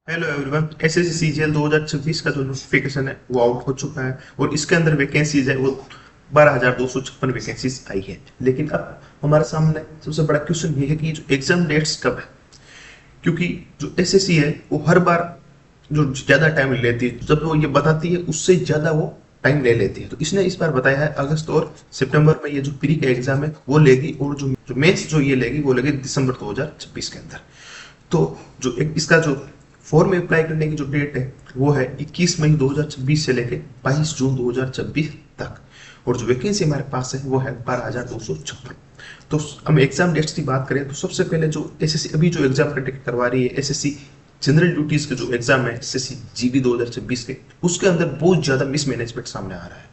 Hello everyone, SSC CGL 2026 का जो notification है वो आउट हो चुका है और इसके अंदर वैकेंसीज है वो 12,256 वैकेंसीज आई है। लेकिन अब हमारे सामने सबसे बड़ा क्वेश्चन ये है कि जो एग्जाम डेट्स कब है, क्योंकि जो एसएससी है वो हर बार जो ज्यादा टाइम लेती है, जब वो ये बताती है उससे ज्यादा वो टाइम ले लेती है। तो इसने इस बार बताया है अगस्त और सितंबर में ये जो प्री का एग्जाम है वो लेगी और जो मेंस जो ये लेगी वो लेगी दिसंबर 2026 के अंदर। तो जो एक इसका जो फॉर्म में अप्लाई करने की जो डेट है वो है 21 मई 2026 से लेके 22 जून 2026 तक और जो वैकेंसी हमारे पास है वो है 12,256। तो हम एग्जाम डेट्स की बात करें तो सबसे पहले जो एसएससी अभी जो एग्जाम कंडक्ट करवा रही है, एसएससी जनरल ड्यूटीज के जो एग्जाम है एसएससी जीडी 2026 के, उसके अंदर बहुत ज्यादा मिसमैनेजमेंट सामने आ रहा है।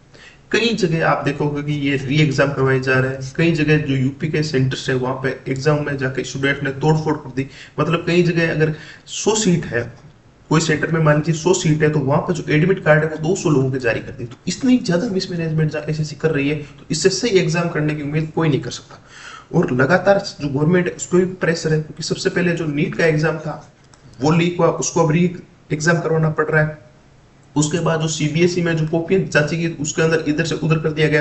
कई जगह आप देखोगे कि ये री एग्जाम करवाए जा रहे हैं, कई जगह जो यूपी के सेंटर्स है वहां पे एग्जाम में जाके स्टूडेंट ने तोड़फोड़ कर दी। मतलब कई जगह अगर 100 सीट है कोई सेंटर में, मान लीजिए 100 सीट है, तो वहां पर जो एडमिट कार्ड है वो 200 लोगों के जारी कर दी। तो इतनी ज्यादा मिसमैनेजमेंट एसएससी कर रही है, तो इससे सही एग्जाम करने की उम्मीद कोई नहीं कर सकता। और लगातार जो गवर्नमेंट है उस पर भी प्रेशर है, क्योंकि सबसे पहले जो नीट का एग्जाम था वो लीक हुआ, उसको अब री एग्जाम करवाना पड़ रहा है। उसके बाद जो सीबीएसई में जो कॉपियां जांची गई उसके अंदर इधर से उधर कर दिया गया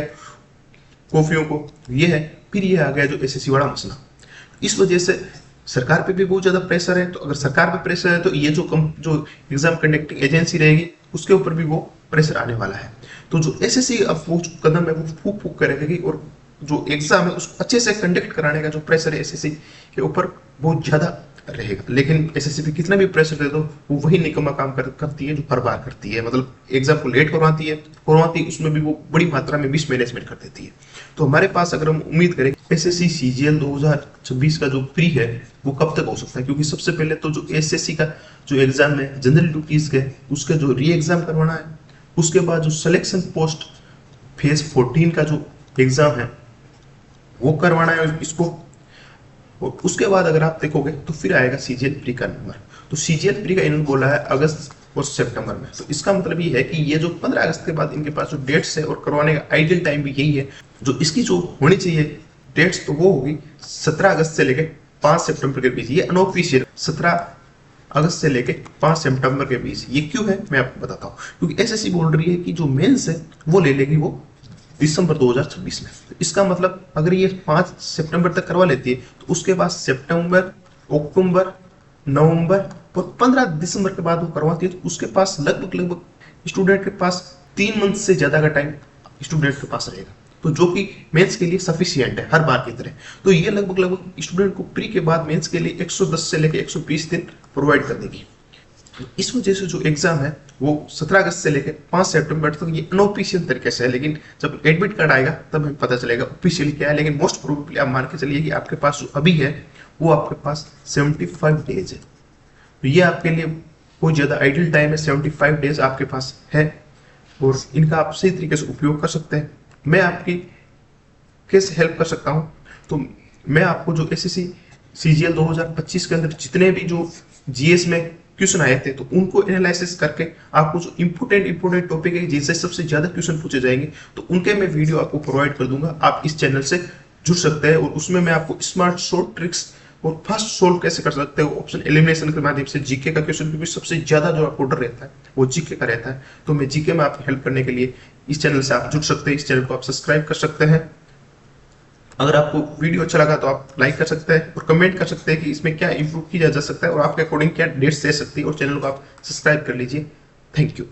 कॉपियों को, ये है। फिर ये आ गया जो एसएससी वाला मसला। इस वजह से सरकार पे भी बहुत ज्यादा प्रेशर है। तो अगर सरकार पे प्रेशर है तो ये जो एग्जाम कंडक्टिंग एजेंसी रहेगी उसके ऊपर भी वो प्रेशर आने वाला है। तो जो एसएससी अब वो कदम है वो फूक फूक करेगी और जो एग्जाम है उसको अच्छे से कंडक्ट कराने का जो प्रेशर है एसएससी के ऊपर बहुत ज्यादा रहेगा। लेकिन एसएससी पे कितना भी प्रेशर दे दो वो वही निकम्मा काम करती है जो हर बार करती है। मतलब एग्जाम को लेट करवाती है उसमें भी वो बड़ी मात्रा में मिसमैनेजमेंट कर देती है। तो हमारे पास अगर हम उम्मीद करें एसएससी सीजीएल 2026 का जो प्री है वो कब तक हो सकता है, क्योंकि सबसे पहले तो जो एसएससी का जो एग्जाम है जनरल ड्यूटीज के उसके जो री एग्जाम करवाना है, उसके बाद जो सिलेक्शन पोस्ट फेज 14 का जो एग्जाम है वो करवाना है इसको। और उसके बाद अगर आप देखोगे तो फिर आएगा सीजीएल प्री का नंबर। तो सीजीएल प्री का इन्होंने बोला है अगस्त और सितंबर में। तो इसका मतलब ये है कि ये जो 15 अगस्त के बाद इनके पास जो डेट्स है और करवाने का आइडियल टाइम भी यही है। जो इसकी जो होनी चाहिए डेट्स तो वो होगी 17 अगस्त से लेके 5 सितंबर के बीच। ये अनऑफिशियल 17 अगस्त से लेके 5 सितंबर के बीच। ये क्यों है मैं आपको बताता हूँ, क्योंकि एसएससी बोल रही है कि जो मेंस है वो ले लेगी वो दिसंबर 2026 में। तो इसका मतलब अगर ये 5 सितंबर तक करवा लेती है तो उसके बाद सितंबर, अक्टूबर, नवंबर और 15 दिसंबर के बाद वो करवाती है तो उसके पास लगभग स्टूडेंट के पास 3 मंथ से ज्यादा का टाइम स्टूडेंट के पास रहेगा, तो जो कि मेंस के लिए सफिशिएंट है हर बार की तरह। तो ये लगभग स्टूडेंट को प्री के बाद मेंस के लिए 110 से लेकर 120 दिन प्रोवाइड कर देगी। इस वजह से जो एग्जाम है वो 17 अगस्त से लेकर 5 सितंबर तक ये अनऑफिशियल तरीके से है। लेकिन जब एडमिट कार्ड आएगा तब हमें पता चलेगा ऑफिशियली क्या है। लेकिन मोस्ट प्रोबेबली आप मान के चलिए कि आपके पास जो अभी है वो आपके पास 75 डेज है। तो ये आपके लिए बहुत ज्यादा आइडियल टाइम है। 75 डेज आपके पास है और इनका आप सही तरीके से उपयोग कर सकते हैं। मैं आपकी कैसे हेल्प कर सकता हूँ, तो मैं आपको जो एसएससी सीजीएल 2025 के अंदर जितने भी जो जीएस में क्वेश्चन आए थे तो उनको एनालिसिस करके आपको जो इंपोर्टेंट टॉपिक है जिससे सबसे ज्यादा क्वेश्चन पूछे जाएंगे तो उनके मैं वीडियो आपको प्रोवाइड कर दूंगा। आप इस चैनल से जुड़ सकते हैं और उसमें मैं आपको स्मार्ट शॉर्ट ट्रिक्स और फास्ट सोल्व कैसे कर सकते हो ऑप्शन एलिमिनेशन के माध्यम से, जीके का क्वेश्चन, क्योंकि सबसे ज्यादा जो आपको डर रहता है वो जीके का रहता है। तो मैं जीके में आपकी हेल्प करने के लिए इस चैनल से आप जुड़ सकते हैं। इस चैनल को आप सब्सक्राइब कर सकते हैं। अगर आपको वीडियो अच्छा लगा तो आप लाइक कर सकते हैं और कमेंट कर सकते हैं कि इसमें क्या इंप्रूव किया जा सकता है और आपके अकॉर्डिंग क्या डेट्स दे सकती है, और चैनल को आप सब्सक्राइब कर लीजिए। Thank you.